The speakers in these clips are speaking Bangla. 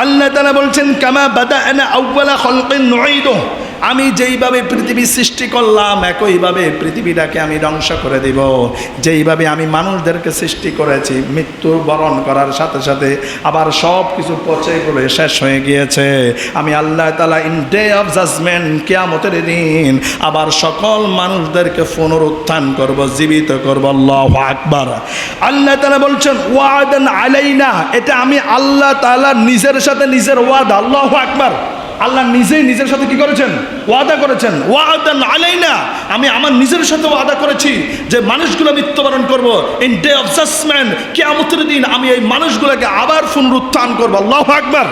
আল্লাহ তাআলা বলছেন কামা বাদানা আউওয়ালা খালকিন নুঈদুহু, আমি যেইভাবে পৃথিবী সৃষ্টি করলাম একইভাবে পৃথিবীটাকে আমি ধ্বংস করে দেব। যেইভাবে আমি মানুষদেরকে সৃষ্টি করেছি, মৃত্যু বরণ করার সাথে সাথে আবার সব কিছু পচে গলে শেষ হয়ে গিয়েছে। আমি আল্লাহ তাআলা ইন ডে অফ জাজমেন্ট, কিয়ামতের দিন আবার সকল মানুষদেরকে পুনরুত্থান করব, জীবিত করব। আল্লাহু আকবার। আল্লাহ তাআলা বলছেন ওয়াদান আলাইনা, এটা আমি আল্লাহ তাআলা নিজের সাথে নিজের ওয়াদা। আল্লাহু আকবার। আল্লাহ নিজেই নিজের সাথে কি করেছেন? ওয়াদা করেছেন। ওয়াদান আলাইনা, আমি আমার নিজের সাথে ওয়াদা করেছি যে মানুষগুলো মৃত্যুবরণ করব। ইন ডে অফ জাজমেন্ট, কিয়ামতের দিন আমি এই মানুষগুলোকে আবার পুনরুত্থান করব। আল্লাহু আকবার।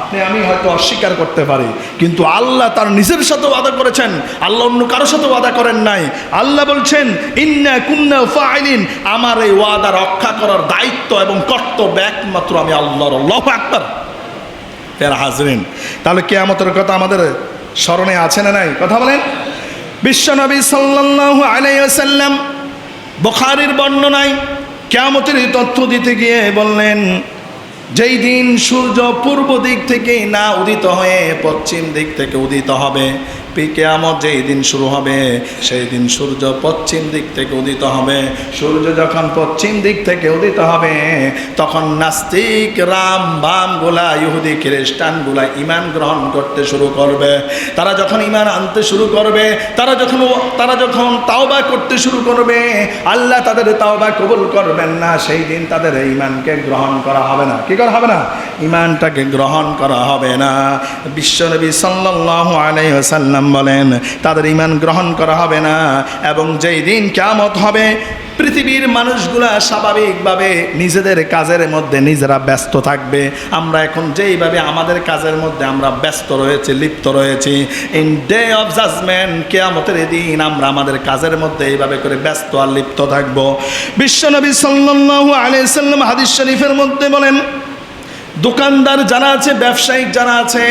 আপনি আমি হয়তো অস্বীকার করতে পারি, কিন্তু আল্লাহ তার নিজের সাথে ওয়াদা করেছেন। আল্লাহ অন্য কারোর সাথে ওয়াদা করেন নাই। আল্লাহ বলছেন ইন্না কুন্না ফাইলিন, আমার এই ওয়াদা রক্ষা করার দায়িত্ব এবং কর্তব্য একমাত্র আমি আল্লাহর। আল্লাহু আকবার। ফের হাজরিন, তাহলে কিয়ামতের কথা আমাদের স্মরণে আছে না নাই? কথা বলেন। বিশ্বনবী সাল্লাল্লাহু আলাইহি ওয়াসাল্লাম বুখারীর বর্ণনায় কিয়ামতের তথ্য দিতে গিয়ে বললেন, যেই দিন সূর্য পূর্ব দিক থেকে না উদিত হয়ে পশ্চিম দিক থেকে উদিত হবে, কিয়ামত যেই দিন শুরু হবে সেই দিন সূর্য পশ্চিম দিক থেকে উদিত হবে। সূর্য যখন পশ্চিম দিক থেকে উদিত হবে তখন নাস্তিক রাম বামগুলা ইহুদি খ্রিস্টানগুলা ঈমান গ্রহণ করতে শুরু করবে। তারা যখন ঈমান আনতে শুরু করবে, তারা যখন তাওবা করতে শুরু করবে, আল্লাহ তাদের তাওবা কবুল করবেন না। সেই দিন তাদের ঈমানকে গ্রহণ করা হবে না। কি করা হবে না? ঈমানটাকে গ্রহণ করা হবে না। বিশ্বনবী সাল্লাল্লাহু আলাইহি ওয়াসাল্লাম বলেন তাদের ঈমান গ্রহণ করা হবে না। এবং যেই দিন কিয়ামত হবে পৃথিবীর মানুষগুলা স্বাভাবিকভাবে নিজেদের কাজের মধ্যে নিজেরা ব্যস্ত থাকবে। আমরা এখন যেইভাবে আমাদের কাজের মধ্যে আমরা ব্যস্ত রয়েছি, লিপ্ত রয়েছি, ইন ডে অফ জাজমেন্ট, কিয়ামতের দিন আমরা আমাদের কাজের মধ্যে এইভাবে করে ব্যস্ত আর লিপ্ত থাকব। বিশ্বনবী সাল্লাল্লাহু আলাইহি ওয়াসাল্লাম হাদিস শরীফের মধ্যে বলেন, দোকানদার যারা আছে, ব্যবসায়িক যারা আছে,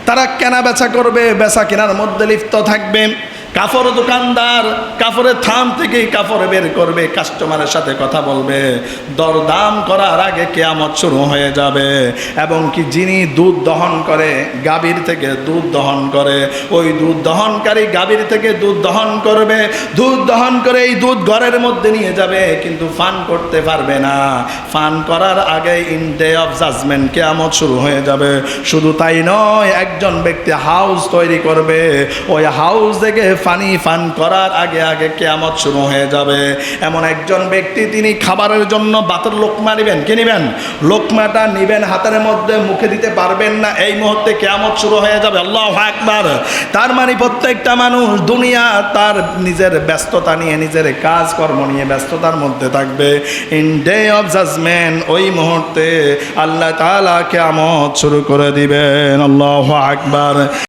তারা কেনা বেচা করবে, বেচা কেনার মধ্যে লিপ্ত থাকবে। কাপড় দোকানদার কাপড়ের থাম থেকে কাপড় বের করবে, কাস্টমারের সাথে কথা বলবে, দরদাম করার আগে কিয়ামত শুরু হয়ে যাবে। এবং কি যিনি দুধ দহন করে, গাভীর থেকে দুধ দহন করে, ওই দুধ দহনকারী গাভীর থেকে দুধ দহন করবে, দুধ দহন করে এই দুধ ঘরের মধ্যে নিয়ে যাবে, কিন্তু পান করতে পারবে না। পান করার আগে ইন ডে অফ জাজমেন্ট কিয়ামত শুরু হয়ে যাবে। শুধু তাই নয়, একজন ব্যক্তি হাউস তৈরি করবে, ওই হাউস থেকে পানি পান করার আগে আগে কিয়ামত শুরু হয়ে যাবে। এমন একজন ব্যক্তি, তিনি খাবারের জন্য ভাতের লোকমা নেবেন। কি নেবেন? লোকমাটা নেবেন, হাতের মধ্যে মুখে দিতে পারবেন না, এই মুহূর্তে কিয়ামত শুরু হয়ে যাবে। আল্লাহু আকবার। তার মানে প্রত্যেকটা মানুষ দুনিয়া তার নিজের ব্যস্ততা নিয়ে, নিজের কাজকর্ম নিয়ে ব্যস্ততার মধ্যে থাকবে। ইন ডে অফ জাজমেন্ট, ওই মুহূর্তে আল্লাহ তাআলা কিয়ামত শুরু করে দিবেন। আল্লাহু আকবার।